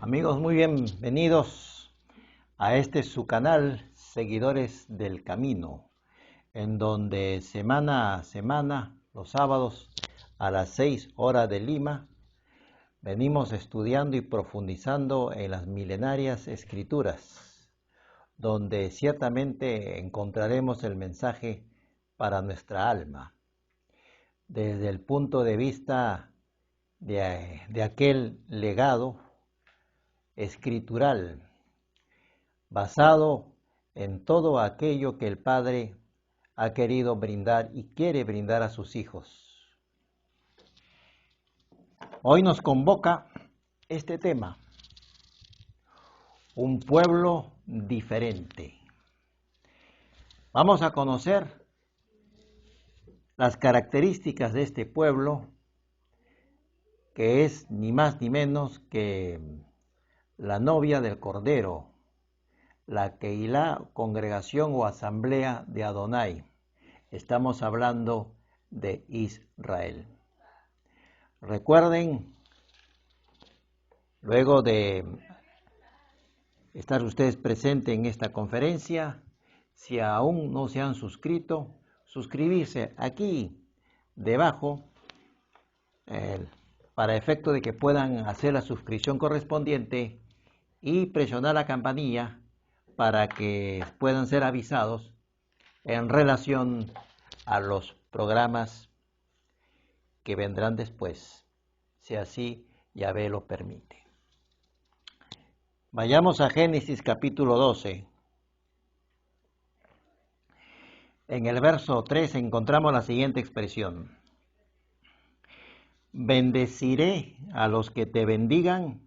Amigos, muy bienvenidos a este su canal, Seguidores del Camino, en donde semana a semana, los sábados a las 6 horas de Lima, venimos estudiando y profundizando en las milenarias escrituras, donde ciertamente encontraremos el mensaje para nuestra alma, desde el punto de vista de aquel legado escritural, basado en todo aquello que el Padre ha querido brindar y quiere brindar a sus hijos. Hoy nos convoca este tema, un pueblo diferente. Vamos a conocer las características de este pueblo, que es ni más ni menos que la novia del Cordero, la Keilah, congregación o asamblea de Adonai. Estamos hablando de Israel. Recuerden, luego de estar ustedes presentes en esta conferencia, si aún no se han suscrito, suscribirse aquí debajo para efecto de que puedan hacer la suscripción correspondiente y presionar la campanilla para que puedan ser avisados en relación a los programas que vendrán después, si así Yahvé lo permite. Vayamos a Génesis capítulo 12. En el verso 3 encontramos la siguiente expresión: bendeciré a los que te bendigan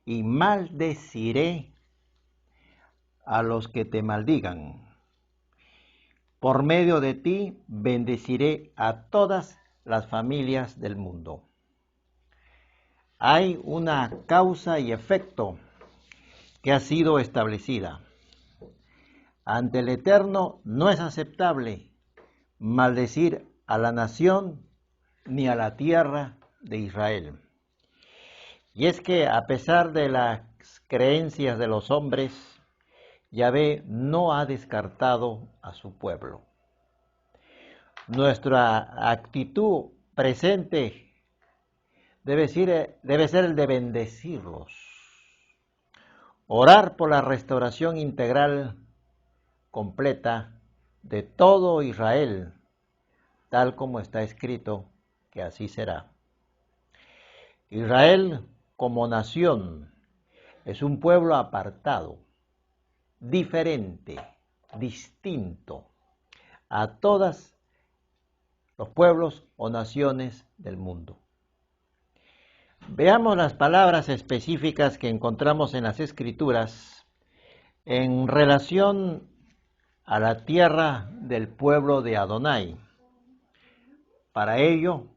y maldeciré a los que te maldigan. Por medio de ti bendeciré a todas las familias del mundo. Hay una causa y efecto que ha sido establecida. Ante el Eterno no es aceptable maldecir a la nación ni a la tierra de Israel. Y es que a pesar de las creencias de los hombres, Yahvé no ha descartado a su pueblo. Nuestra actitud presente debe ser el de bendecirlos, orar por la restauración integral completa de todo Israel, tal como está escrito que así será. Israel como nación es un pueblo apartado, diferente, distinto a todos los pueblos o naciones del mundo. Veamos las palabras específicas que encontramos en las Escrituras en relación a la tierra del pueblo de Adonai. Para ello,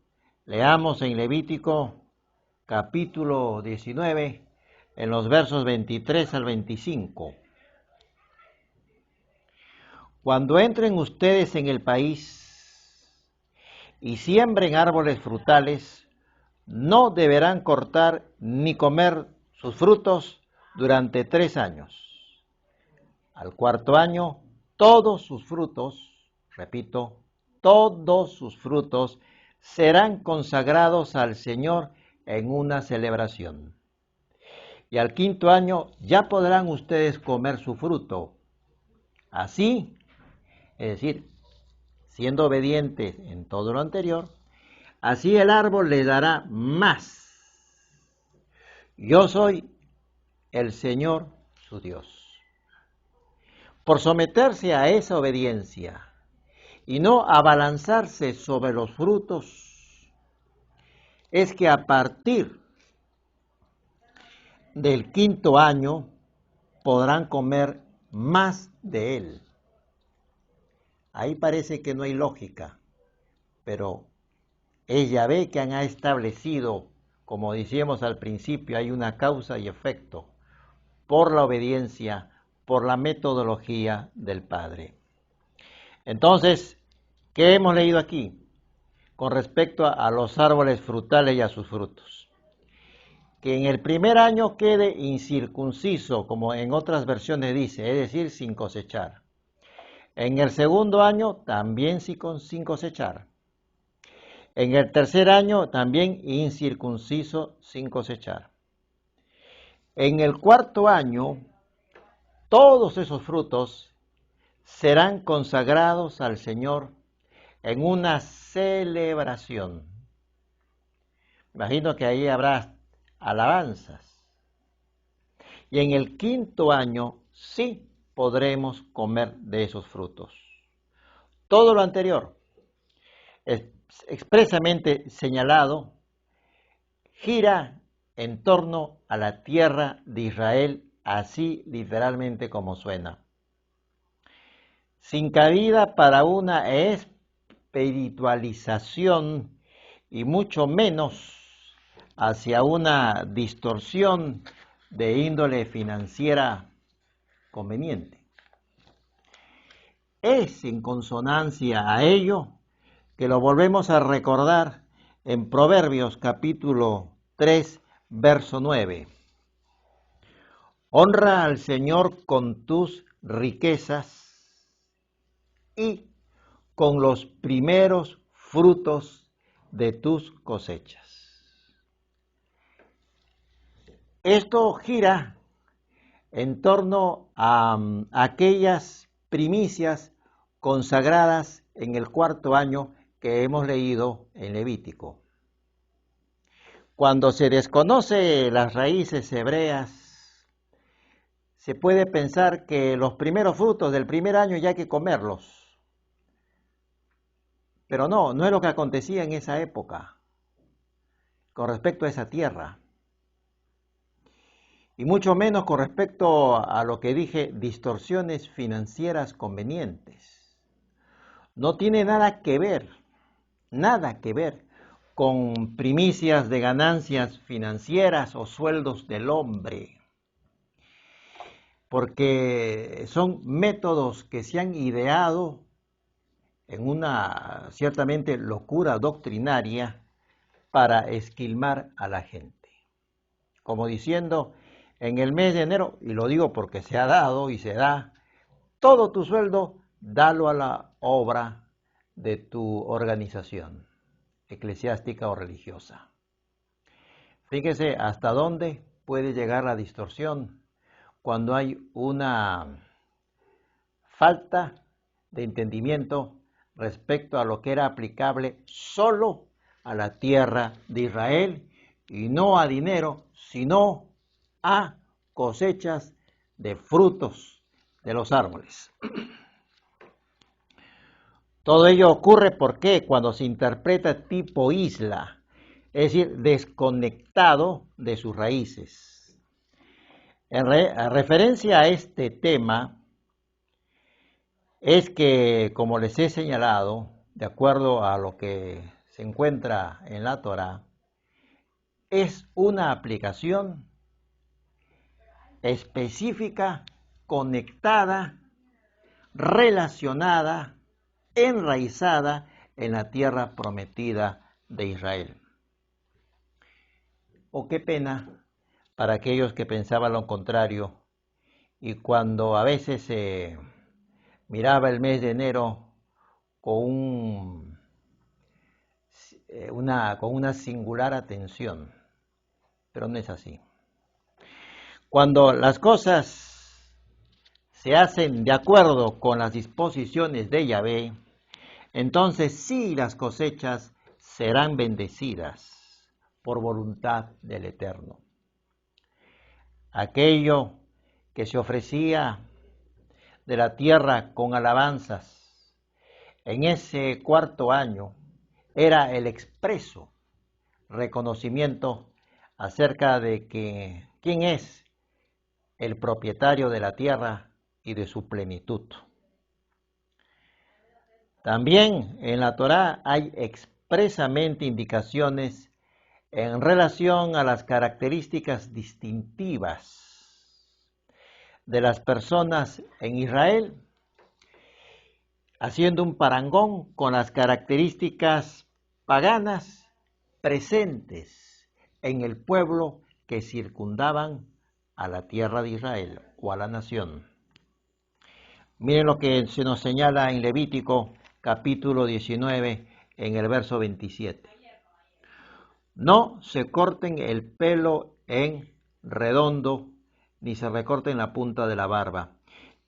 leamos en Levítico capítulo 19, en los versos 23 al 25. Cuando entren ustedes en el país y siembren árboles frutales, no deberán cortar ni comer sus frutos durante 3 años. Al cuarto año, todos sus frutos, repito, todos sus frutos serán consagrados al Señor en una celebración. Y al quinto año ya podrán ustedes comer su fruto. Así, es decir, siendo obedientes en todo lo anterior, así el árbol les dará más. Yo soy el Señor su Dios. Por someterse a esa obediencia y no abalanzarse sobre los frutos, es que a partir del quinto año podrán comer más de él. Ahí parece que no hay lógica, pero es Yahvé quien ha establecido, como decíamos al principio, hay una causa y efecto por la obediencia, por la metodología del Padre. Entonces, ¿qué hemos leído aquí con respecto a los árboles frutales y a sus frutos? que en el primer año quede incircunciso, como en otras versiones dice, es decir, sin cosechar. En el segundo año también sin cosechar. En el tercer año también incircunciso sin cosechar. En el cuarto año, todos esos frutos serán consagrados al Señor en una celebración. Imagino que ahí habrá alabanzas. Y en el quinto año sí podremos comer de esos frutos. Todo lo anterior, expresamente señalado, gira en torno a la tierra de Israel, así literalmente como suena. Sin cabida para una espiritualización y mucho menos hacia una distorsión de índole financiera conveniente. Es en consonancia a ello que lo volvemos a recordar en Proverbios capítulo 3, verso 9. Honra al Señor con tus riquezas y con los primeros frutos de tus cosechas. Esto gira en torno a aquellas primicias consagradas en el cuarto año que hemos leído en Levítico. Cuando se desconoce las raíces hebreas, se puede pensar que los primeros frutos del primer año ya hay que comerlos. Pero no es lo que acontecía en esa época con respecto a esa tierra. Y mucho menos con respecto a lo que dije, distorsiones financieras convenientes. No tiene nada que ver con primicias de ganancias financieras o sueldos del hombre, porque son métodos que se han ideado en una ciertamente locura doctrinaria para esquilmar a la gente. Como diciendo, en el mes de enero, y lo digo porque se ha dado y se da, todo tu sueldo, dalo a la obra de tu organización eclesiástica o religiosa. Fíjese hasta dónde puede llegar la distorsión cuando hay una falta de entendimiento respecto a lo que era aplicable solo a la tierra de Israel y no a dinero, sino a cosechas de frutos de los árboles. Todo ello ocurre porque cuando se interpreta tipo isla, es decir, desconectado de sus raíces. En referencia a este tema, es que, como les he señalado, de acuerdo a lo que se encuentra en la Torá, es una aplicación específica, conectada, relacionada, enraizada en la tierra prometida de Israel. Oh, qué pena para aquellos que pensaban lo contrario y cuando a veces se miraba el mes de enero con una singular atención, pero no es así. Cuando las cosas se hacen de acuerdo con las disposiciones de Yahvé, entonces sí las cosechas serán bendecidas por voluntad del Eterno. Aquello que se ofrecía de la tierra con alabanzas en ese cuarto año era el expreso reconocimiento acerca de que quién es el propietario de la tierra y de su plenitud. También en la Torá hay expresamente indicaciones en relación a las características distintivas de las personas en Israel, haciendo un parangón con las características paganas presentes en el pueblo que circundaban a la tierra de Israel o a la nación. Miren lo que se nos señala en Levítico capítulo 19 en el verso 27. No se corten el pelo en redondo, ni se recorten la punta de la barba.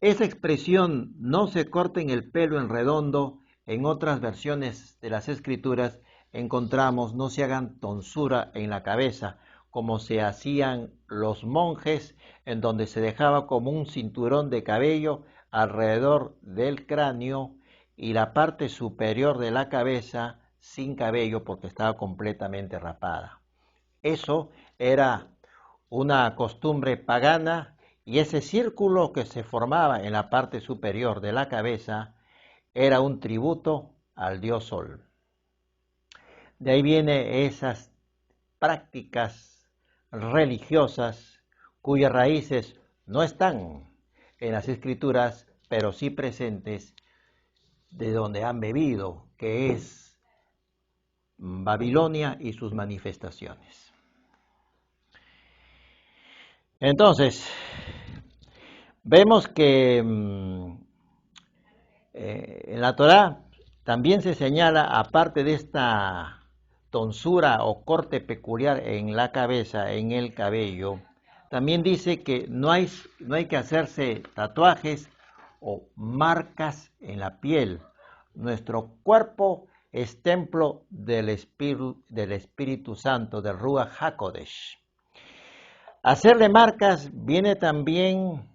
Esa expresión, no se corten el pelo en redondo, en otras versiones de las Escrituras encontramos no se hagan tonsura en la cabeza, como se hacían los monjes, en donde se dejaba como un cinturón de cabello alrededor del cráneo y la parte superior de la cabeza sin cabello porque estaba completamente rapada. Eso era una costumbre pagana y ese círculo que se formaba en la parte superior de la cabeza era un tributo al dios Sol. De ahí vienen esas prácticas religiosas cuyas raíces no están en las Escrituras, pero sí presentes de donde han bebido, que es Babilonia y sus manifestaciones. Entonces, vemos que en la Torá también se señala, aparte de esta tonsura o corte peculiar en la cabeza, en el cabello, también dice que no hay que hacerse tatuajes o marcas en la piel. Nuestro cuerpo es templo del Espíritu Santo, del Ruach HaKodesh. Hacerle marcas viene también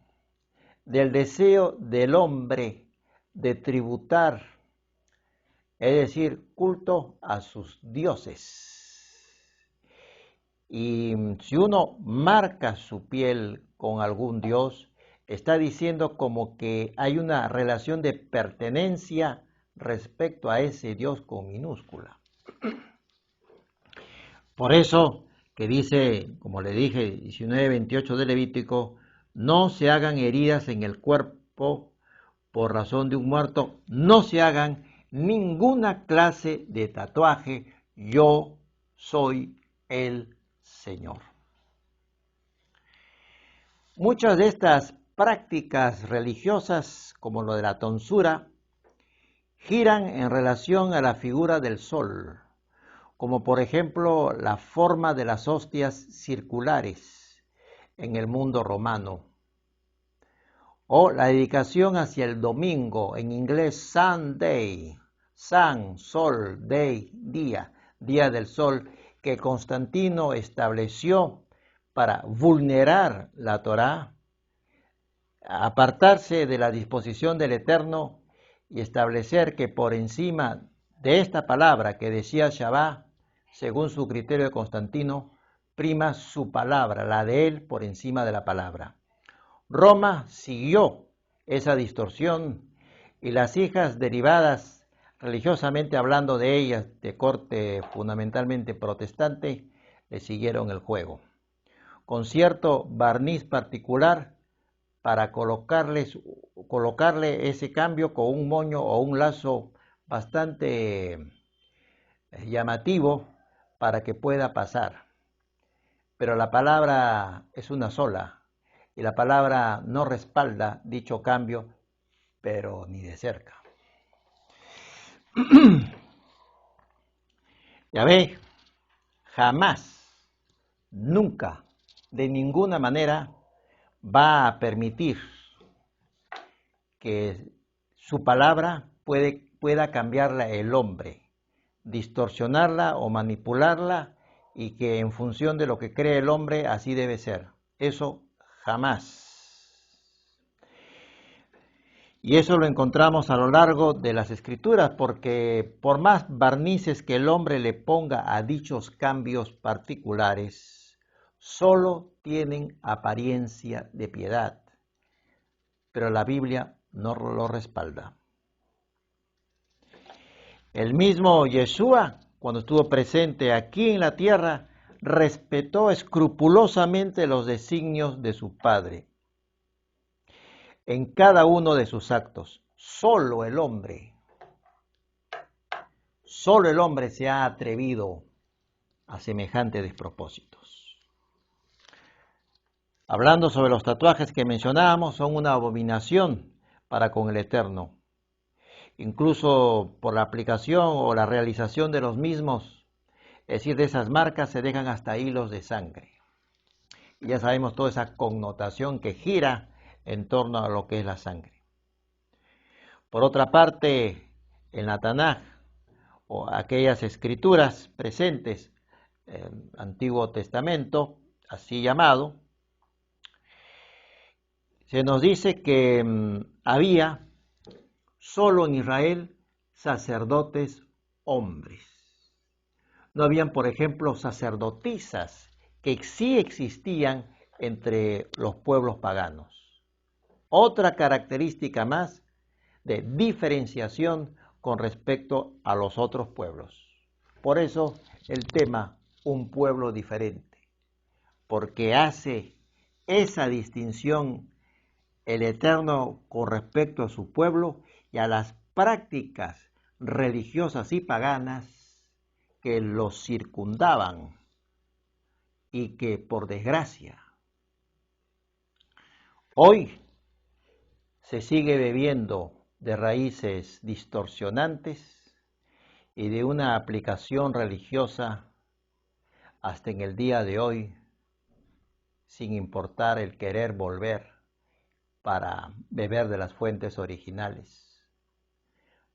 del deseo del hombre de tributar, es decir, culto a sus dioses. Y si uno marca su piel con algún dios, está diciendo como que hay una relación de pertenencia respecto a ese dios con minúscula. Por eso que dice, como le dije, 19:28 de Levítico, no se hagan heridas en el cuerpo por razón de un muerto, no se hagan ninguna clase de tatuaje, yo soy el Señor. Muchas de estas prácticas religiosas, como lo de la tonsura, giran en relación a la figura del sol, como por ejemplo la forma de las hostias circulares en el mundo romano, o la dedicación hacia el domingo, en inglés Sunday, Sun, sol, day, día, día del sol, que Constantino estableció para vulnerar la Torá, apartarse de la disposición del Eterno y establecer que por encima de esta palabra que decía Shabbat, según su criterio de Constantino, prima su palabra, la de él, por encima de la palabra. Roma siguió esa distorsión y las hijas derivadas, religiosamente hablando de ellas, de corte fundamentalmente protestante, le siguieron el juego, con cierto barniz particular para colocarle ese cambio con un moño o un lazo bastante llamativo para que pueda pasar. Pero la palabra es una sola y la palabra no respalda dicho cambio, pero ni de cerca. Ya ve, jamás, nunca, de ninguna manera va a permitir que su palabra pueda cambiarla el hombre, distorsionarla o manipularla y que en función de lo que cree el hombre así debe ser. Eso jamás. Y eso lo encontramos a lo largo de las Escrituras, porque por más barnices que el hombre le ponga a dichos cambios particulares, solo tienen apariencia de piedad, pero la Biblia no lo respalda. El mismo Yeshua, cuando estuvo presente aquí en la tierra, respetó escrupulosamente los designios de su Padre en cada uno de sus actos. Solo el hombre se ha atrevido a semejantes despropósitos. Hablando sobre los tatuajes que mencionábamos, son una abominación para con el Eterno. Incluso por la aplicación o la realización de los mismos, es decir, de esas marcas, se dejan hasta hilos de sangre. Y ya sabemos toda esa connotación que gira en torno a lo que es la sangre. Por otra parte, en la Tanaj, o aquellas escrituras presentes en el Antiguo Testamento, así llamado, se nos dice que había solo en Israel sacerdotes hombres. No habían, por ejemplo, sacerdotisas, que sí existían entre los pueblos paganos. Otra característica más de diferenciación con respecto a los otros pueblos. Por eso el tema, un pueblo diferente, porque hace esa distinción el Eterno con respecto a su pueblo y a las prácticas religiosas y paganas que los circundaban y que, por desgracia, hoy se sigue bebiendo de raíces distorsionantes y de una aplicación religiosa hasta en el día de hoy, sin importar el querer volver para beber de las fuentes originales,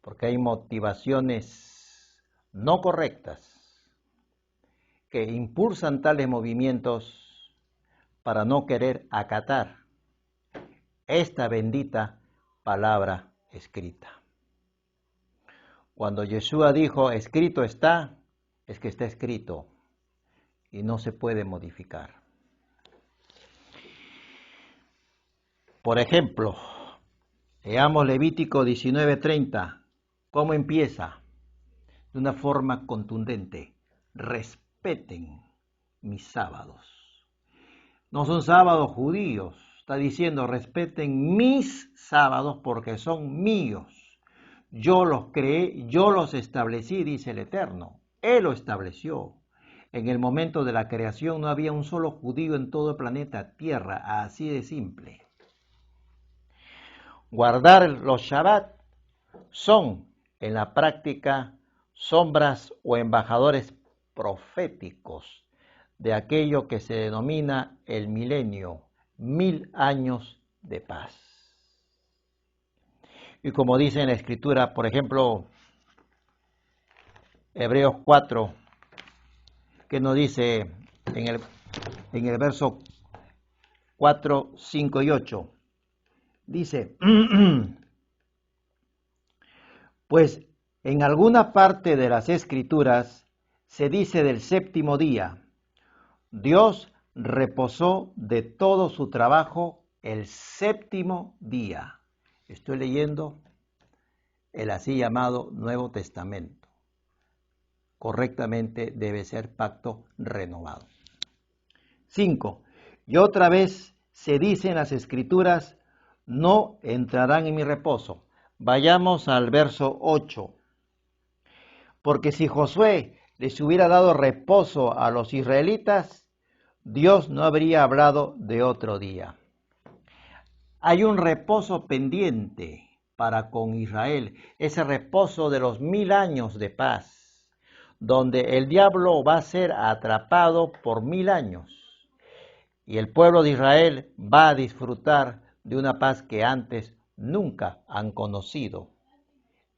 porque hay motivaciones no correctas que impulsan tales movimientos para no querer acatar esta bendita palabra escrita. Cuando Yeshua dijo, escrito está, es que está escrito y no se puede modificar. Por ejemplo, leamos Levítico 19:30, ¿cómo empieza? De una forma contundente, respeten mis sábados. No son sábados judíos, está diciendo respeten mis sábados porque son míos. Yo los creé, yo los establecí, dice el Eterno. Él lo estableció. En el momento de la creación no había un solo judío en todo el planeta Tierra, así de simple. Guardar los Shabbat son, en la práctica, sombras o embajadores proféticos de aquello que se denomina el milenio, 1000 años de paz. Y como dice en la Escritura, por ejemplo, Hebreos 4, que nos dice en el verso 4, 5 y 8, dice, pues en alguna parte de las Escrituras se dice del séptimo día, Dios reposó de todo su trabajo el séptimo día. Estoy leyendo el así llamado Nuevo Testamento. Correctamente debe ser pacto renovado. 5. Y otra vez se dice en las Escrituras, no entrarán en mi reposo. Vayamos al verso 8. Porque si Josué les hubiera dado reposo a los israelitas, Dios no habría hablado de otro día. Hay un reposo pendiente para con Israel, ese reposo de los 1000 años de paz, donde el diablo va a ser atrapado por 1000 años y el pueblo de Israel va a disfrutar de una paz que antes nunca han conocido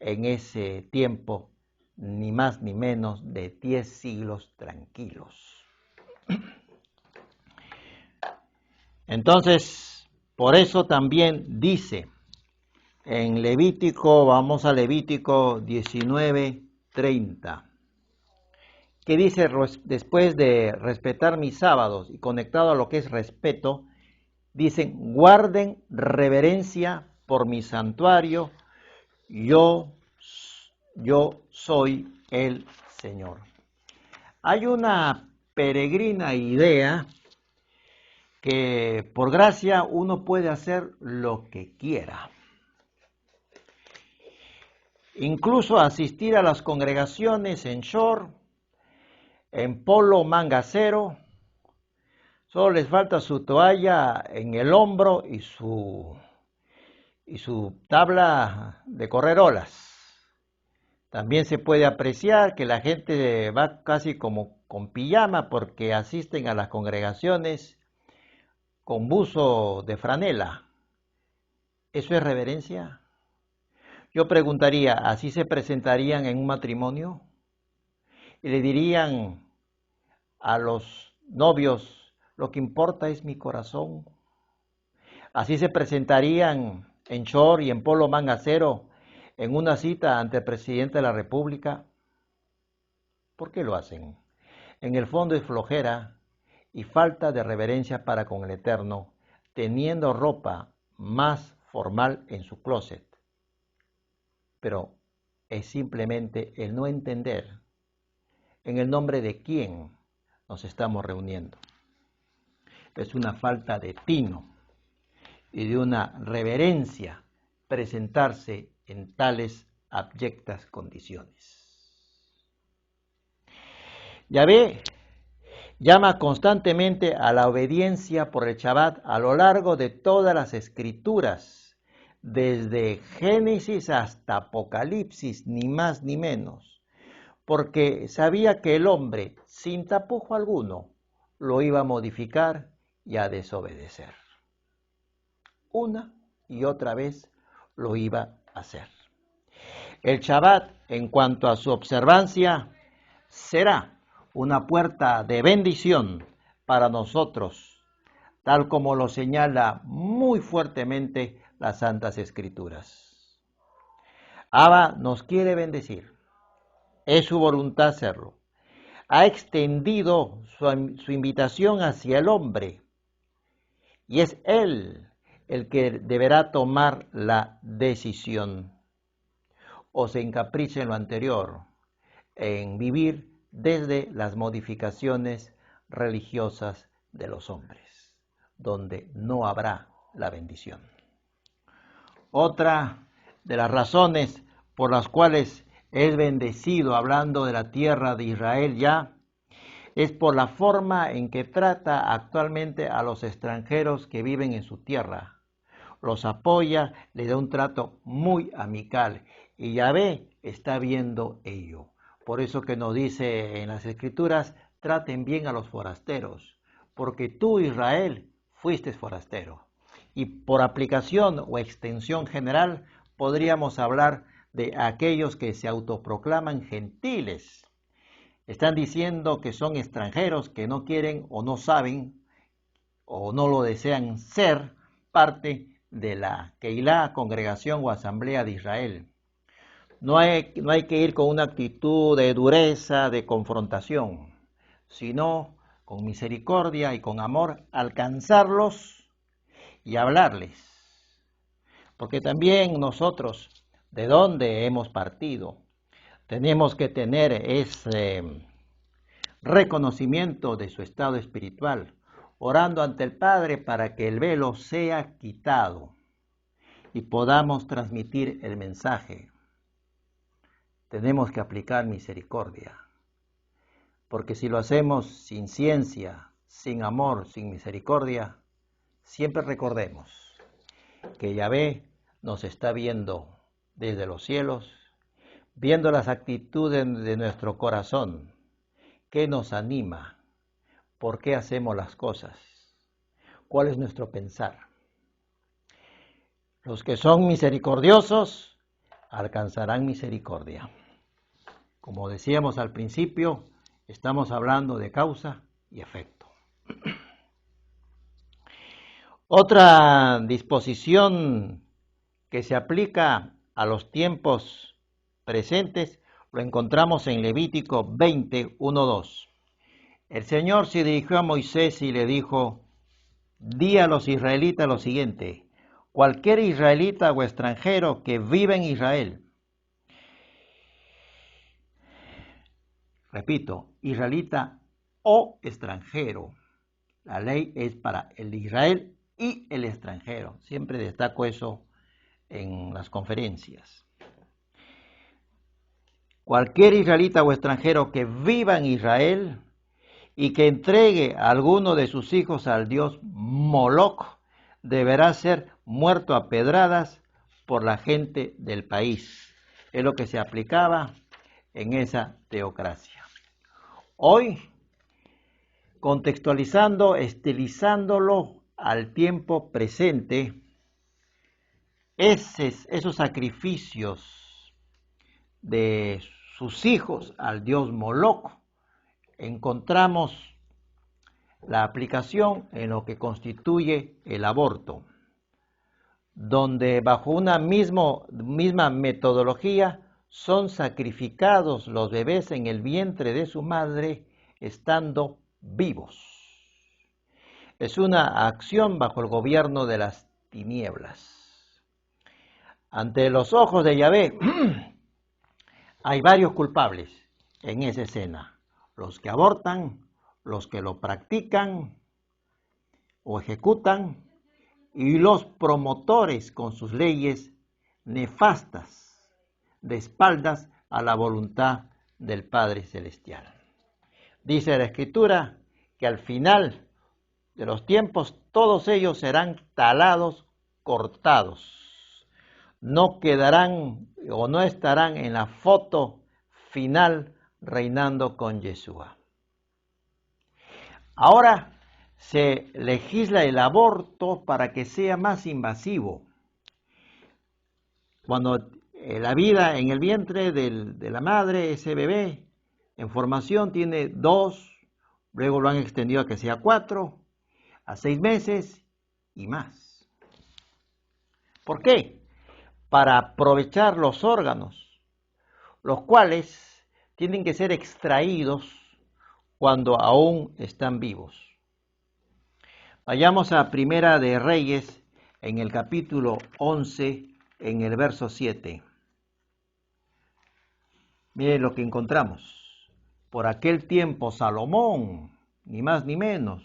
en ese tiempo, ni más ni menos de 10 siglos tranquilos. Entonces, por eso también dice en Levítico, vamos a Levítico 19:30, que dice, después de respetar mis sábados y conectado a lo que es respeto, dicen, guarden reverencia por mi santuario, yo soy el Señor. Hay una peregrina idea que por gracia uno puede hacer lo que quiera. Incluso asistir a las congregaciones en short, en polo mangacero, Solo les falta su toalla en el hombro y su tabla de correr olas. También se puede apreciar que la gente va casi como con pijama porque asisten a las congregaciones con buzo de franela. ¿Eso es reverencia? Yo preguntaría, ¿así se presentarían en un matrimonio? Y le dirían a los novios, lo que importa es mi corazón. Así se presentarían en short y en polo mangacero en una cita ante el presidente de la República. ¿Por qué lo hacen? En el fondo es flojera y falta de reverencia para con el Eterno, teniendo ropa más formal en su closet. Pero es simplemente el no entender en el nombre de quién nos estamos reuniendo. Es una falta de tino y de una reverencia presentarse en tales abyectas condiciones. Yahvé llama constantemente a la obediencia por el Shabbat a lo largo de todas las escrituras, desde Génesis hasta Apocalipsis, ni más ni menos, porque sabía que el hombre, sin tapujo alguno, lo iba a modificar y a desobedecer. Una y otra vez lo iba a hacer. El Shabbat, en cuanto a su observancia, será una puerta de bendición para nosotros, tal como lo señala muy fuertemente las Santas Escrituras. Abba nos quiere bendecir, es su voluntad hacerlo. Ha extendido su invitación hacia el hombre y es él el que deberá tomar la decisión. O se encapricha en lo anterior, en vivir desde las modificaciones religiosas de los hombres, donde no habrá la bendición. Otra de las razones por las cuales es bendecido, hablando de la tierra de Israel ya, es por la forma en que trata actualmente a los extranjeros que viven en su tierra. Los apoya, le da un trato muy amical y Yahvé está viendo ello. Por eso que nos dice en las Escrituras, traten bien a los forasteros, porque tú, Israel, fuiste forastero. Y por aplicación o extensión general, podríamos hablar de aquellos que se autoproclaman gentiles. Están diciendo que son extranjeros, que no quieren o no saben o no lo desean ser parte de la Keilah, congregación o asamblea de Israel. No hay que ir con una actitud de dureza, de confrontación, sino con misericordia y con amor alcanzarlos y hablarles. Porque también nosotros, de dónde hemos partido, tenemos que tener ese reconocimiento de su estado espiritual, orando ante el Padre para que el velo sea quitado y podamos transmitir el mensaje. Tenemos que aplicar misericordia, porque si lo hacemos sin ciencia, sin amor, sin misericordia, siempre recordemos que Yahvé nos está viendo desde los cielos, viendo las actitudes de nuestro corazón, qué nos anima, por qué hacemos las cosas, cuál es nuestro pensar. Los que son misericordiosos alcanzarán misericordia. Como decíamos al principio, estamos hablando de causa y efecto. Otra disposición que se aplica a los tiempos presentes lo encontramos en Levítico 20, 1, 2. El Señor se dirigió a Moisés y le dijo: di a los israelitas lo siguiente: cualquier israelita o extranjero que viva en Israel, repito, israelita o extranjero, la ley es para el de Israel y el extranjero, siempre destaco eso en las conferencias. Cualquier israelita o extranjero que viva en Israel y que entregue a alguno de sus hijos al dios Moloc, deberá ser muerto a pedradas por la gente del país. Es lo que se aplicaba en esa teocracia. Hoy, contextualizando, estilizándolo al tiempo presente, esos sacrificios de sus hijos al dios Moloc, encontramos la aplicación en lo que constituye el aborto, donde bajo una misma metodología son sacrificados los bebés en el vientre de su madre estando vivos. Es una acción bajo el gobierno de las tinieblas. Ante los ojos de Yahvé hay varios culpables en esa escena: los que abortan, los que lo practican o ejecutan, y los promotores con sus leyes nefastas de espaldas a la voluntad del Padre Celestial. Dice la Escritura que al final de los tiempos todos ellos serán talados, cortados. No quedarán o no estarán en la foto final reinando con Yeshua. Ahora se legisla el aborto para que sea más invasivo. Cuando la vida en el vientre de la madre, ese bebé en formación tiene 2, luego lo han extendido a que sea 4, a 6 meses y más. ¿Por qué? Para aprovechar los órganos, los cuales tienen que ser extraídos cuando aún están vivos. Vayamos a Primera de Reyes, en el capítulo 11, en el verso 7. Miren lo que encontramos. Por aquel tiempo Salomón, ni más ni menos,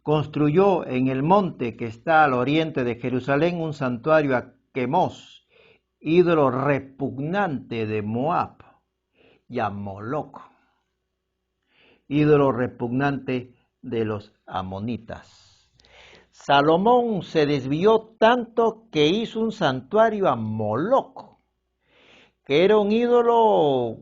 construyó en el monte que está al oriente de Jerusalén un santuario a Quemos, ídolo repugnante de Moab, y a Moloc, ídolo repugnante de los amonitas. Salomón se desvió tanto que hizo un santuario a Moloc, que era un ídolo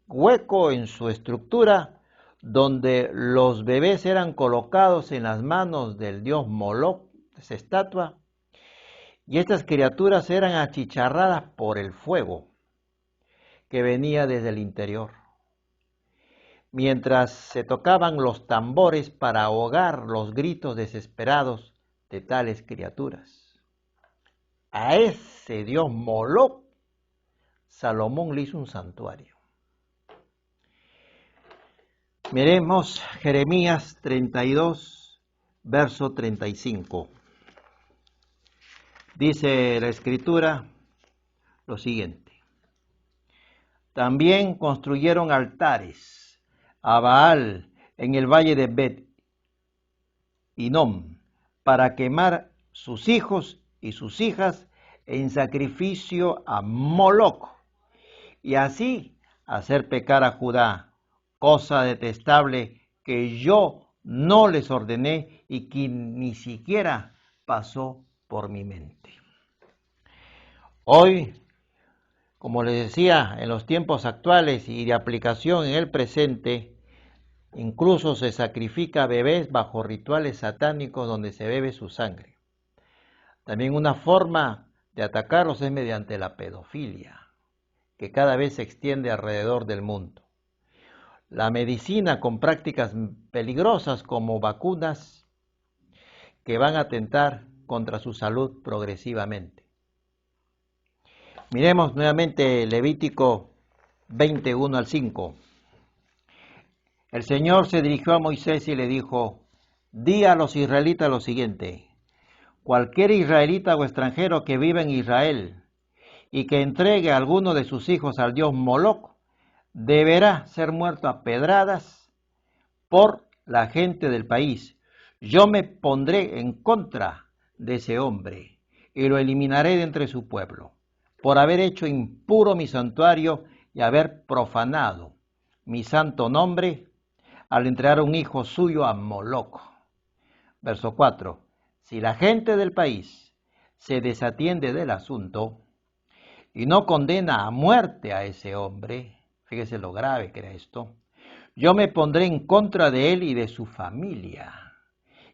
hueco en su estructura, donde los bebés eran colocados en las manos del dios Moloc, esa estatua, y estas criaturas eran achicharradas por el fuego que venía desde el interior, mientras se tocaban los tambores para ahogar los gritos desesperados de tales criaturas. A ese dios Moloc, Salomón le hizo un santuario. Miremos Jeremías 32, verso 35. Dice la Escritura lo siguiente: también construyeron altares a Baal en el valle de Bet Hinom para quemar sus hijos y sus hijas en sacrificio a Moloc, y así hacer pecar a Judá, cosa detestable que yo no les ordené y que ni siquiera pasó por mi mente. Hoy, como les decía, en los tiempos actuales y de aplicación en el presente, incluso se sacrifica bebés bajo rituales satánicos donde se bebe su sangre. También una forma de atacarlos es mediante la pedofilia, que cada vez se extiende alrededor del mundo. La medicina con prácticas peligrosas como vacunas que van a atentar contra su salud progresivamente. Miremos nuevamente Levítico 21 al 5. El Señor se dirigió a Moisés y le dijo: di a los israelitas lo siguiente: cualquier israelita o extranjero que viva en Israel y que entregue a alguno de sus hijos al dios Moloc, deberá ser muerto a pedradas por la gente del país. Yo me pondré en contra de ese hombre y lo eliminaré de entre su pueblo, por haber hecho impuro mi santuario y haber profanado mi santo nombre, al entregar un hijo suyo a Moloc. Verso 4. Si la gente del país se desatiende del asunto y no condena a muerte a ese hombre, fíjese lo grave que era esto, yo me pondré en contra de él y de su familia,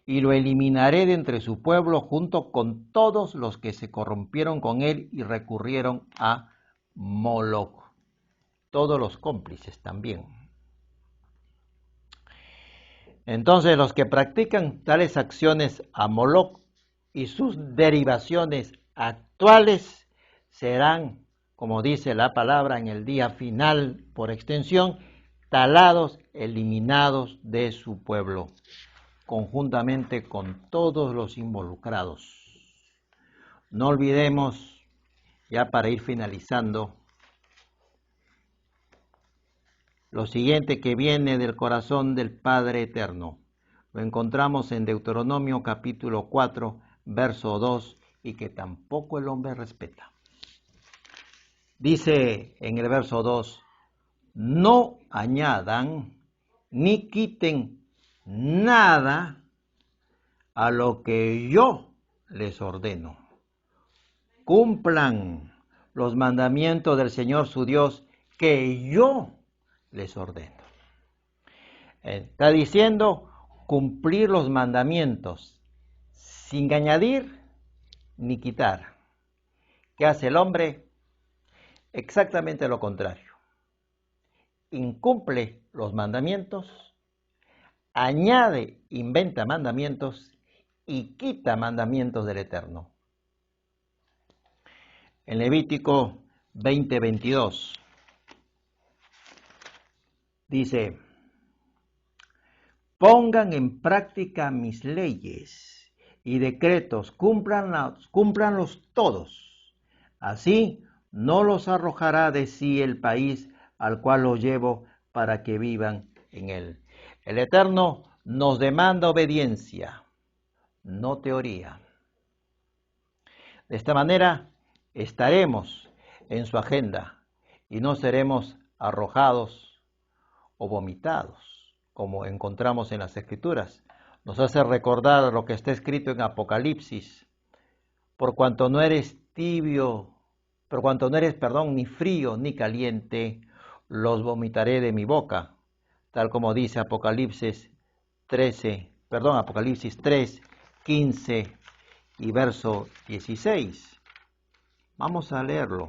y lo eliminaré de entre su pueblo junto con todos los que se corrompieron con él y recurrieron a Moloc. Todos los cómplices también. Entonces los que practican tales acciones a Moloc y sus derivaciones actuales serán, como dice la palabra, en el día final, por extensión, talados, eliminados de su pueblo, conjuntamente con todos los involucrados. No olvidemos, ya para ir finalizando, lo siguiente que viene del corazón del Padre Eterno. Lo encontramos en Deuteronomio capítulo 4, verso 2, y que tampoco el hombre respeta. Dice en el verso 2, no añadan ni quiten nada a lo que yo les ordeno. Cumplan los mandamientos del Señor su Dios que yo les ordeno. Está diciendo cumplir los mandamientos sin añadir ni quitar. ¿Qué hace el hombre? Exactamente lo contrario. Incumple los mandamientos, añade, inventa mandamientos y quita mandamientos del Eterno. En Levítico 20:22 dice, pongan en práctica mis leyes y decretos, cúmplanlos todos. Así no los arrojará de sí el país al cual los llevo para que vivan en él. El Eterno nos demanda obediencia, no teoría. De esta manera estaremos en su agenda y no seremos arrojados o vomitados, como encontramos en las Escrituras. Nos hace recordar lo que está escrito en Apocalipsis. Por cuanto no eres ni frío ni caliente, los vomitaré de mi boca, tal como dice Apocalipsis 3, 15 y verso 16. Vamos a leerlo.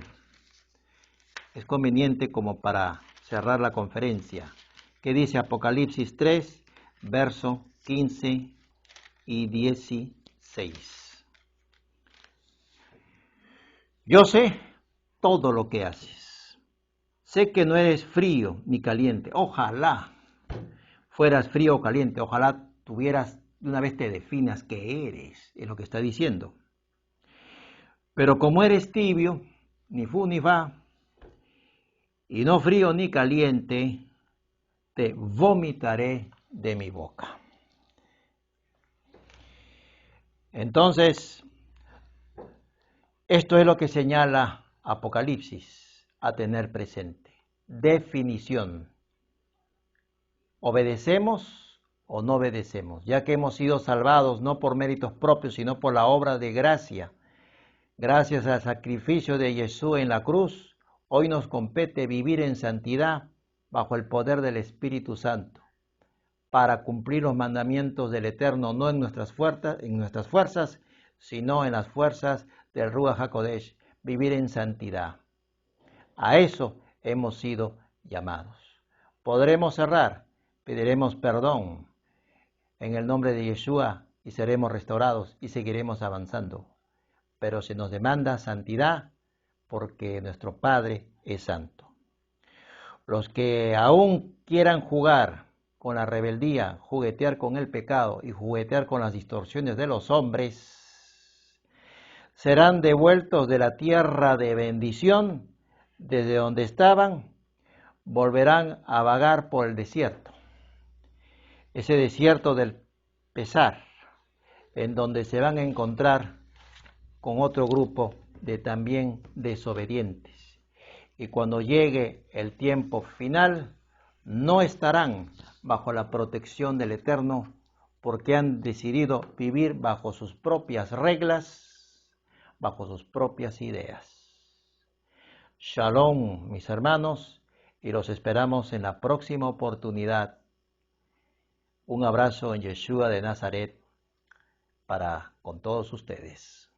Es conveniente como para cerrar la conferencia. ¿Qué dice Apocalipsis 3, verso 15 y 16? Yo sé todo lo que haces. Sé que no eres frío ni caliente. Ojalá fueras frío o caliente. Ojalá tuvieras, de una vez te definas qué eres, es lo que está diciendo. Pero como eres tibio, ni fu ni fa, y no frío ni caliente, te vomitaré de mi boca. Entonces, esto es lo que señala Apocalipsis a tener presente. Definición. ¿Obedecemos o no obedecemos? Ya que hemos sido salvados no por méritos propios, sino por la obra de gracia. Gracias al sacrificio de Jesús en la cruz, hoy nos compete vivir en santidad bajo el poder del Espíritu Santo, para cumplir los mandamientos del Eterno, no en nuestras fuerzas, sino en las fuerzas del Ruach HaKodesh, vivir en santidad. A eso hemos sido llamados. Podremos errar, pediremos perdón en el nombre de Yeshua y seremos restaurados y seguiremos avanzando. Pero se nos demanda santidad porque nuestro Padre es santo. Los que aún quieran jugar con la rebeldía, juguetear con el pecado y juguetear con las distorsiones de los hombres, serán devueltos de la tierra de bendición, desde donde estaban, volverán a vagar por el desierto. Ese desierto del pesar, en donde se van a encontrar con otro grupo de también desobedientes. Y cuando llegue el tiempo final, no estarán bajo la protección del Eterno, porque han decidido vivir bajo sus propias reglas, bajo sus propias ideas. Shalom, mis hermanos, y los esperamos en la próxima oportunidad. Un abrazo en Yeshua de Nazaret con todos ustedes.